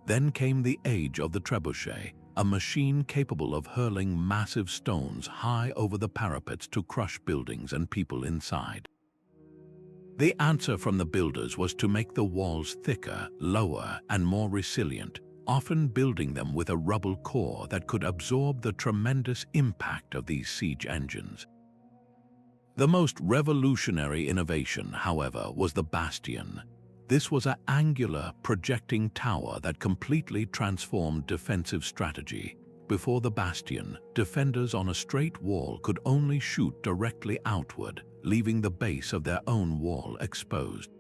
Then came the age of the trebuchet, a machine capable of hurling massive stones high over the parapets to crush buildings and people inside. The answer from the builders was to make the walls thicker, lower, and more resilient, often building them with a rubble core that could absorb the tremendous impact of these siege engines. The most revolutionary innovation, however, was the bastion. This was an angular, projecting tower that completely transformed defensive strategy. Before the bastion, defenders on a straight wall could only shoot directly outward, leaving the base of their own wall exposed.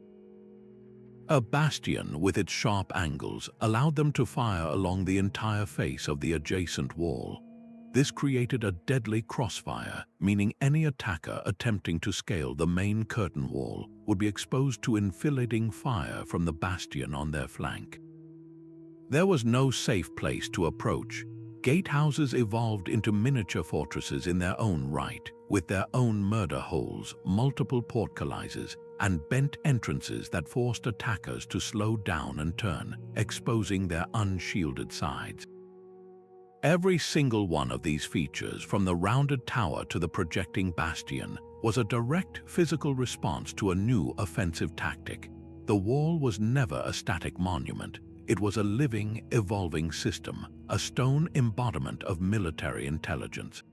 A bastion with its sharp angles allowed them to fire along the entire face of the adjacent wall. This created a deadly crossfire, meaning any attacker attempting to scale the main curtain wall would be exposed to enfilading fire from the bastion on their flank. There was no safe place to approach. Gatehouses evolved into miniature fortresses in their own right, with their own murder holes, multiple portcullises, and bent entrances that forced attackers to slow down and turn, exposing their unshielded sides. Every single one of these features, from the rounded tower to the projecting bastion, was a direct physical response to a new offensive tactic. The wall was never a static monument. It was a living, evolving system, a stone embodiment of military intelligence.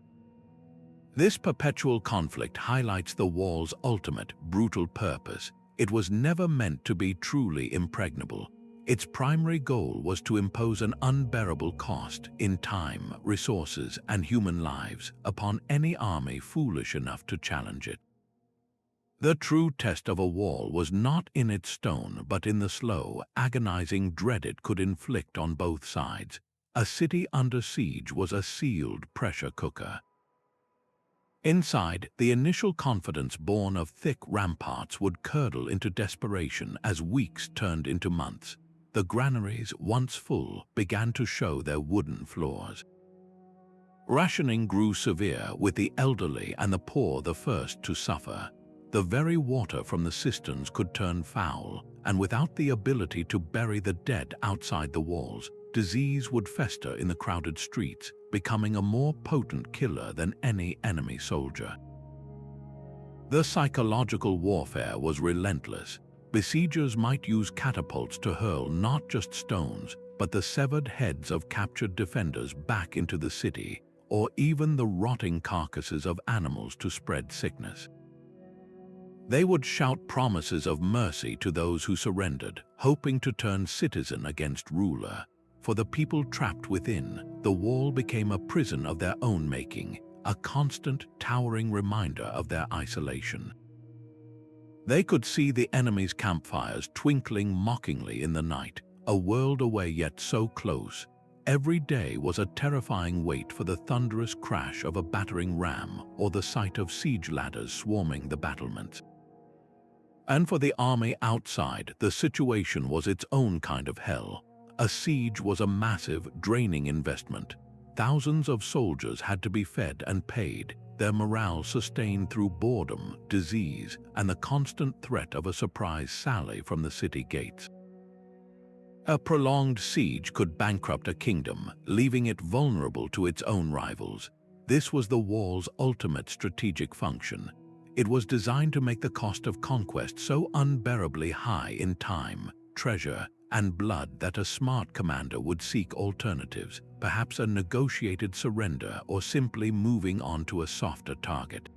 This perpetual conflict highlights the wall's ultimate, brutal purpose. It was never meant to be truly impregnable. Its primary goal was to impose an unbearable cost in time, resources, and human lives upon any army foolish enough to challenge it. The true test of a wall was not in its stone, but in the slow, agonizing dread it could inflict on both sides. A city under siege was a sealed pressure cooker. Inside, the initial confidence born of thick ramparts would curdle into desperation as weeks turned into months. The granaries, once full, began to show their wooden floors. Rationing grew severe, with the elderly and the poor the first to suffer. The very water from the cisterns could turn foul, and without the ability to bury the dead outside the walls, disease would fester in the crowded streets, becoming a more potent killer than any enemy soldier. The psychological warfare was relentless. Besiegers might use catapults to hurl not just stones, but the severed heads of captured defenders back into the city, or even the rotting carcasses of animals to spread sickness. They would shout promises of mercy to those who surrendered, hoping to turn citizen against ruler. For the people trapped within, the wall became a prison of their own making, a constant, towering reminder of their isolation. They could see the enemy's campfires twinkling mockingly in the night, a world away yet so close. Every day was a terrifying wait for the thunderous crash of a battering ram or the sight of siege ladders swarming the battlements. And for the army outside, the situation was its own kind of hell. A siege was a massive, draining investment. Thousands of soldiers had to be fed and paid, their morale sustained through boredom, disease, and the constant threat of a surprise sally from the city gates. A prolonged siege could bankrupt a kingdom, leaving it vulnerable to its own rivals. This was the wall's ultimate strategic function. It was designed to make the cost of conquest so unbearably high in time, treasure, and blood that a smart commander would seek alternatives, perhaps a negotiated surrender or simply moving on to a softer target.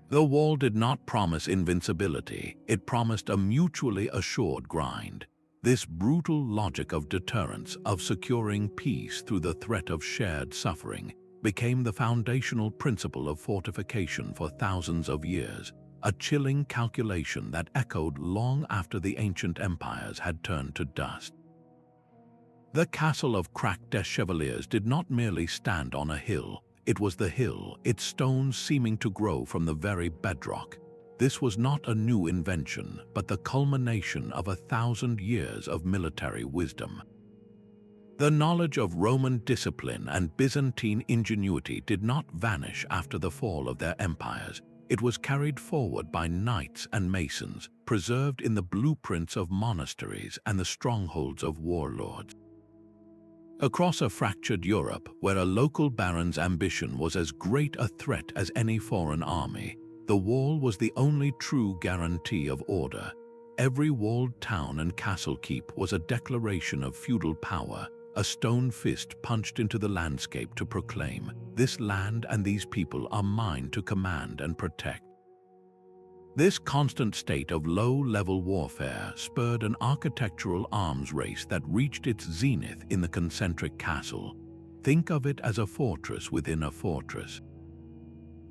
The wall did not promise invincibility, it promised a mutually assured grind. This brutal logic of deterrence, of securing peace through the threat of shared suffering, became the foundational principle of fortification for thousands of years, a chilling calculation that echoed long after the ancient empires had turned to dust. The castle of Crac des Chevaliers did not merely stand on a hill, it was the hill, its stones seeming to grow from the very bedrock. This was not a new invention, but the culmination of 1,000 years of military wisdom. The knowledge of Roman discipline and Byzantine ingenuity did not vanish after the fall of their empires. It was carried forward by knights and masons, preserved in the blueprints of monasteries and the strongholds of warlords. Across a fractured Europe, where a local baron's ambition was as great a threat as any foreign army, the wall was the only true guarantee of order. Every walled town and castle keep was a declaration of feudal power, a stone fist punched into the landscape to proclaim, "This land and these people are mine to command and protect." This constant state of low-level warfare spurred an architectural arms race that reached its zenith in the concentric castle. Think of it as a fortress within a fortress.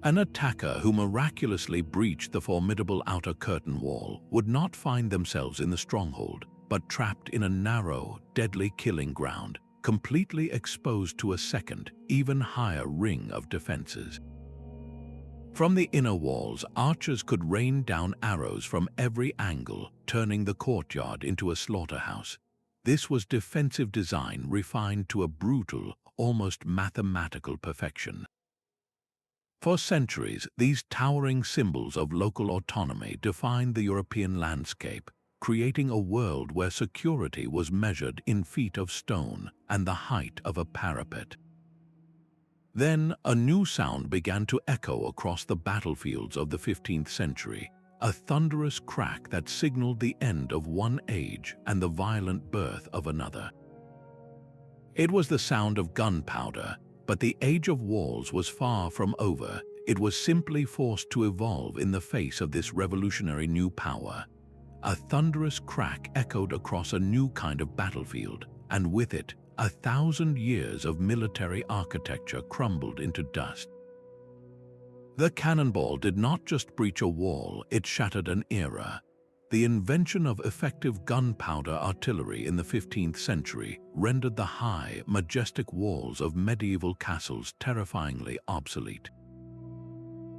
An attacker who miraculously breached the formidable outer curtain wall would not find themselves in the stronghold, but trapped in a narrow, deadly killing ground, completely exposed to a second, even higher ring of defenses. From the inner walls, archers could rain down arrows from every angle, turning the courtyard into a slaughterhouse. This was defensive design refined to a brutal, almost mathematical perfection. For centuries, these towering symbols of local autonomy defined the European landscape, creating a world where security was measured in feet of stone and the height of a parapet. Then, a new sound began to echo across the battlefields of the 15th century, a thunderous crack that signaled the end of one age and the violent birth of another. It was the sound of gunpowder, but the age of walls was far from over. It was simply forced to evolve in the face of this revolutionary new power. A thunderous crack echoed across a new kind of battlefield, and with it, 1,000 years of military architecture crumbled into dust. The cannonball did not just breach a wall, it shattered an era. The invention of effective gunpowder artillery in the 15th century rendered the high, majestic walls of medieval castles terrifyingly obsolete.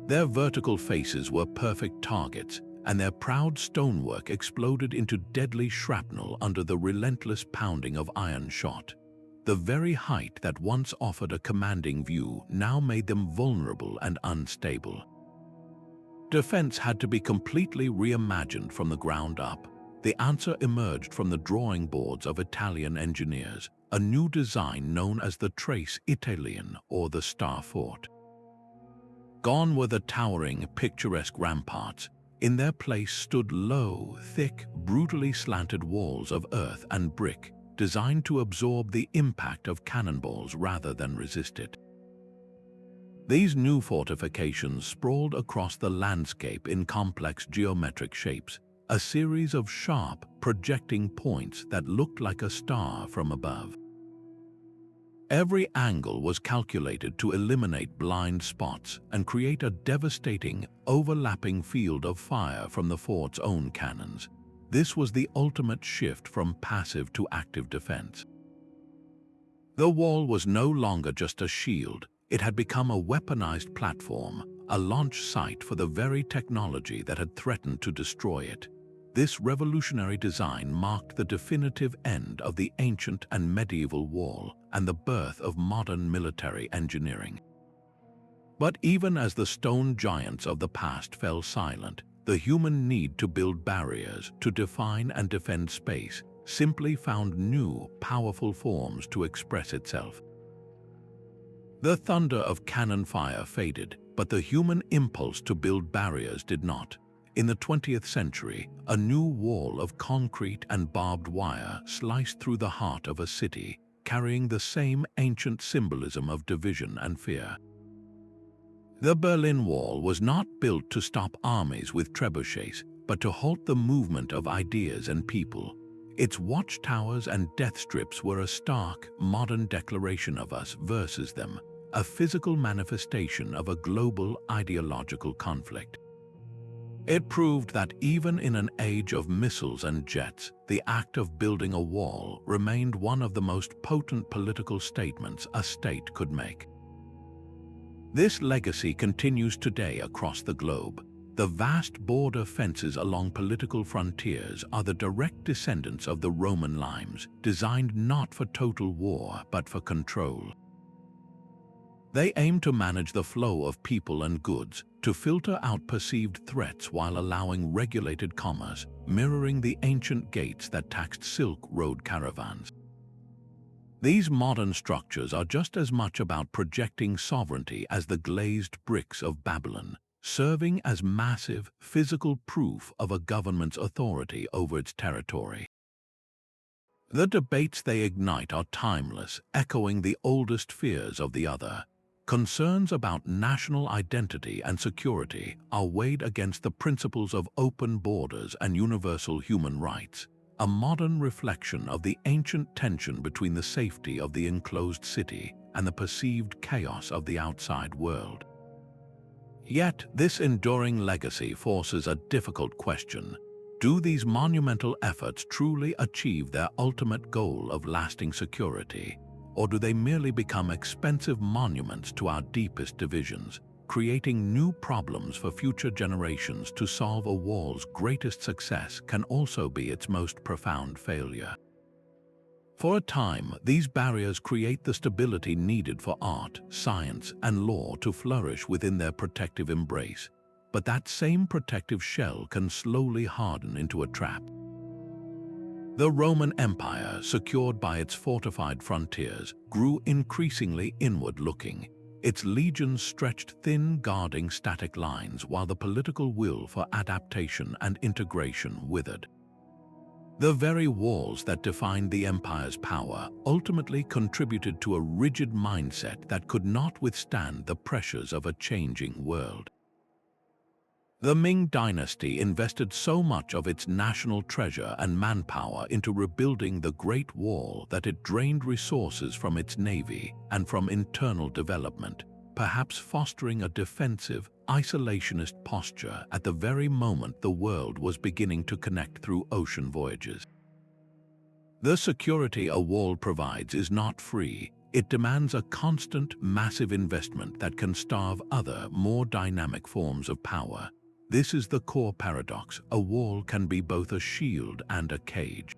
Their vertical faces were perfect targets, and their proud stonework exploded into deadly shrapnel under the relentless pounding of iron shot. The very height that once offered a commanding view now made them vulnerable and unstable. Defense had to be completely reimagined from the ground up. The answer emerged from the drawing boards of Italian engineers, a new design known as the Trace Italian or the Star Fort. Gone were the towering, picturesque ramparts. In their place stood low, thick, brutally slanted walls of earth and brick, designed to absorb the impact of cannonballs rather than resist it. These new fortifications sprawled across the landscape in complex geometric shapes, a series of sharp, projecting points that looked like a star from above. Every angle was calculated to eliminate blind spots and create a devastating, overlapping field of fire from the fort's own cannons. This was the ultimate shift from passive to active defense. The wall was no longer just a shield. It had become a weaponized platform, a launch site for the very technology that had threatened to destroy it. This revolutionary design marked the definitive end of the ancient and medieval wall and the birth of modern military engineering. But even as the stone giants of the past fell silent, the human need to build barriers, to define and defend space, simply found new, powerful forms to express itself. The thunder of cannon fire faded, but the human impulse to build barriers did not. In the 20th century, a new wall of concrete and barbed wire sliced through the heart of a city, carrying the same ancient symbolism of division and fear. The Berlin Wall was not built to stop armies with trebuchets, but to halt the movement of ideas and people. Its watchtowers and death strips were a stark, modern declaration of us versus them, a physical manifestation of a global ideological conflict. It proved that even in an age of missiles and jets, the act of building a wall remained one of the most potent political statements a state could make. This legacy continues today across the globe. The vast border fences along political frontiers are the direct descendants of the Roman limes, designed not for total war but for control. They aim to manage the flow of people and goods, to filter out perceived threats while allowing regulated commerce, mirroring the ancient gates that taxed Silk Road caravans. These modern structures are just as much about projecting sovereignty as the glazed bricks of Babylon, serving as massive, physical proof of a government's authority over its territory. The debates they ignite are timeless, echoing the oldest fears of the other. Concerns about national identity and security are weighed against the principles of open borders and universal human rights, a modern reflection of the ancient tension between the safety of the enclosed city and the perceived chaos of the outside world. Yet, this enduring legacy forces a difficult question. Do these monumental efforts truly achieve their ultimate goal of lasting security? Or do they merely become expensive monuments to our deepest divisions, creating new problems for future generations? To solve a wall's greatest success can also be its most profound failure. For a time, these barriers create the stability needed for art, science, and law to flourish within their protective embrace. But that same protective shell can slowly harden into a trap. The Roman Empire, secured by its fortified frontiers, grew increasingly inward-looking. Its legions stretched thin, guarding static lines while the political will for adaptation and integration withered. The very walls that defined the empire's power ultimately contributed to a rigid mindset that could not withstand the pressures of a changing world. The Ming dynasty invested so much of its national treasure and manpower into rebuilding the Great Wall that it drained resources from its navy and from internal development, perhaps fostering a defensive, isolationist posture at the very moment the world was beginning to connect through ocean voyages. The security a wall provides is not free. It demands a constant, massive investment that can starve other, more dynamic forms of power. This is the core paradox. A wall can be both a shield and a cage.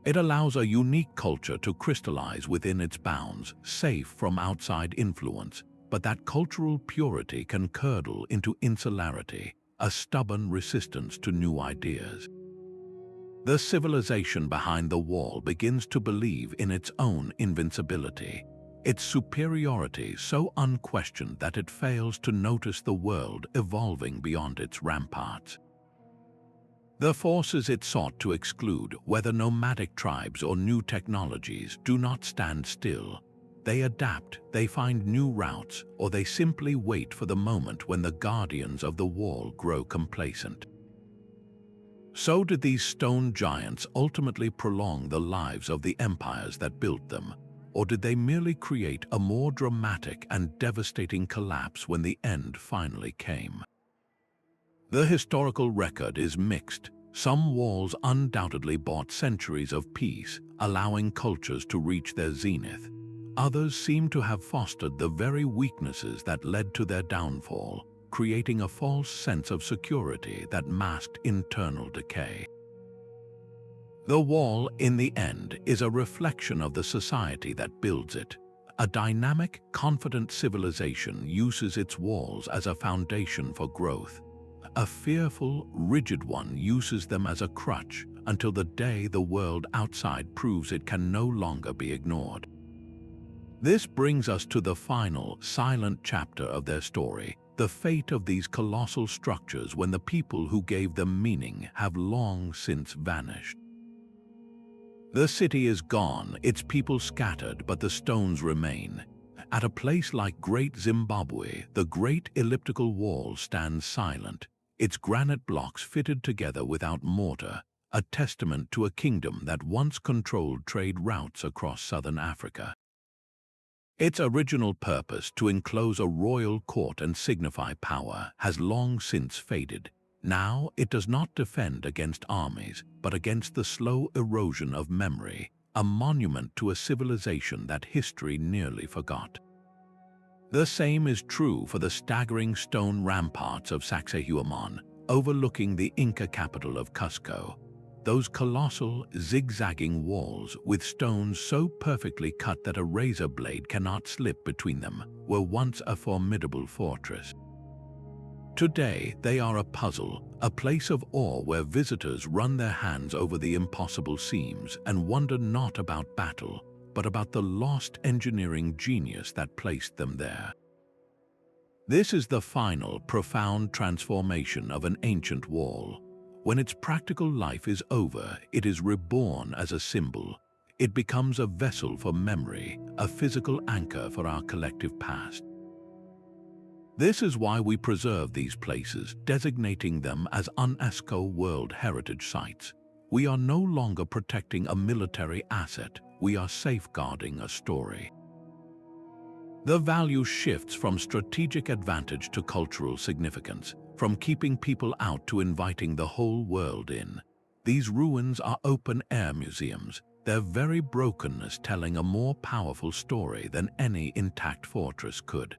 It allows a unique culture to crystallize within its bounds, safe from outside influence, but that cultural purity can curdle into insularity, a stubborn resistance to new ideas. The civilization behind the wall begins to believe in its own invincibility. its superiority so unquestioned that it fails to notice the world evolving beyond its ramparts. The forces it sought to exclude, whether nomadic tribes or new technologies, do not stand still. They adapt, they find new routes, or they simply wait for the moment when the guardians of the wall grow complacent. So did these stone giants ultimately prolong the lives of the empires that built them, or did they merely create a more dramatic and devastating collapse when the end finally came? The historical record is mixed. Some walls undoubtedly bought centuries of peace, allowing cultures to reach their zenith. Others seem to have fostered the very weaknesses that led to their downfall, creating a false sense of security that masked internal decay. The wall, in the end, is a reflection of the society that builds it. A dynamic, confident civilization uses its walls as a foundation for growth. A fearful, rigid one uses them as a crutch until the day the world outside proves it can no longer be ignored. This brings us to the final, silent chapter of their story, the fate of these colossal structures when the people who gave them meaning have long since vanished. The city is gone, its people scattered, but the stones remain. At a place like Great Zimbabwe, the great elliptical wall stands silent, its granite blocks fitted together without mortar, a testament to a kingdom that once controlled trade routes across southern Africa. Its original purpose, to enclose a royal court and signify power, has long since faded. Now it does not defend against armies, but against the slow erosion of memory, a monument to a civilization that history nearly forgot. The same is true for the staggering stone ramparts of Sacsayhuaman, overlooking the Inca capital of Cusco. Those colossal, zigzagging walls, with stones so perfectly cut that a razor blade cannot slip between them, were once a formidable fortress. Today, they are a puzzle, a place of awe where visitors run their hands over the impossible seams and wonder not about battle, but about the lost engineering genius that placed them there. This is the final, profound transformation of an ancient wall. When its practical life is over, it is reborn as a symbol. It becomes a vessel for memory, a physical anchor for our collective past. This is why we preserve these places, designating them as UNESCO World Heritage Sites. We are no longer protecting a military asset, we are safeguarding a story. The value shifts from strategic advantage to cultural significance, from keeping people out to inviting the whole world in. These ruins are open-air museums, their very brokenness telling a more powerful story than any intact fortress could.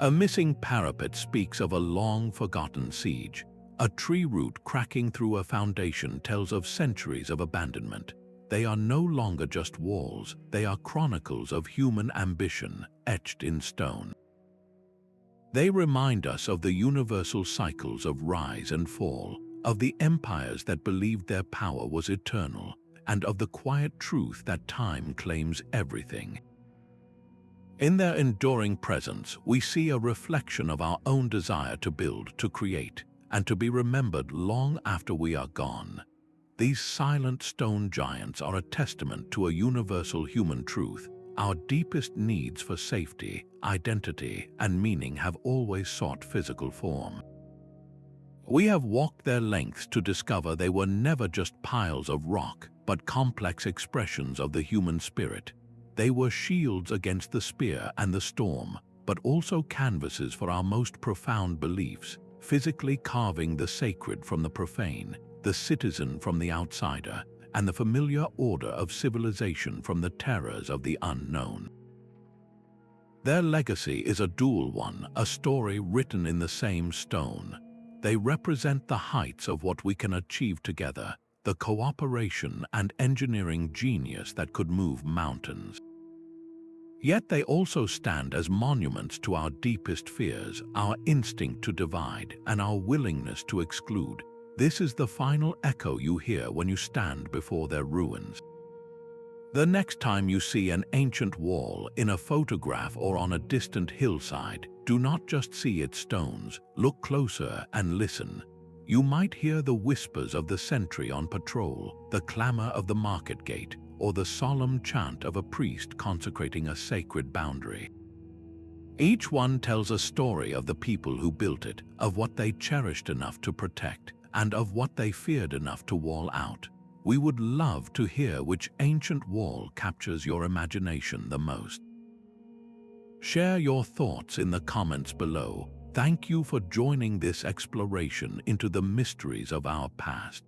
A missing parapet speaks of a long-forgotten siege. A tree root cracking through a foundation tells of centuries of abandonment. They are no longer just walls, they are chronicles of human ambition, etched in stone. They remind us of the universal cycles of rise and fall, of the empires that believed their power was eternal, and of the quiet truth that time claims everything. In their enduring presence, we see a reflection of our own desire to build, to create, and to be remembered long after we are gone. These silent stone giants are a testament to a universal human truth. Our deepest needs for safety, identity, and meaning have always sought physical form. We have walked their lengths to discover they were never just piles of rock, but complex expressions of the human spirit. They were shields against the spear and the storm, but also canvases for our most profound beliefs, physically carving the sacred from the profane, the citizen from the outsider, and the familiar order of civilization from the terrors of the unknown. Their legacy is a dual one, a story written in the same stone. They represent the heights of what we can achieve together, the cooperation and engineering genius that could move mountains. Yet they also stand as monuments to our deepest fears, our instinct to divide, and our willingness to exclude. This is the final echo you hear when you stand before their ruins. The next time you see an ancient wall in a photograph or on a distant hillside, do not just see its stones, look closer and listen. You might hear the whispers of the sentry on patrol, the clamor of the market gate, or the solemn chant of a priest consecrating a sacred boundary. Each one tells a story of the people who built it, of what they cherished enough to protect, and of what they feared enough to wall out. We would love to hear which ancient wall captures your imagination the most. Share your thoughts in the comments below. Thank you for joining this exploration into the mysteries of our past.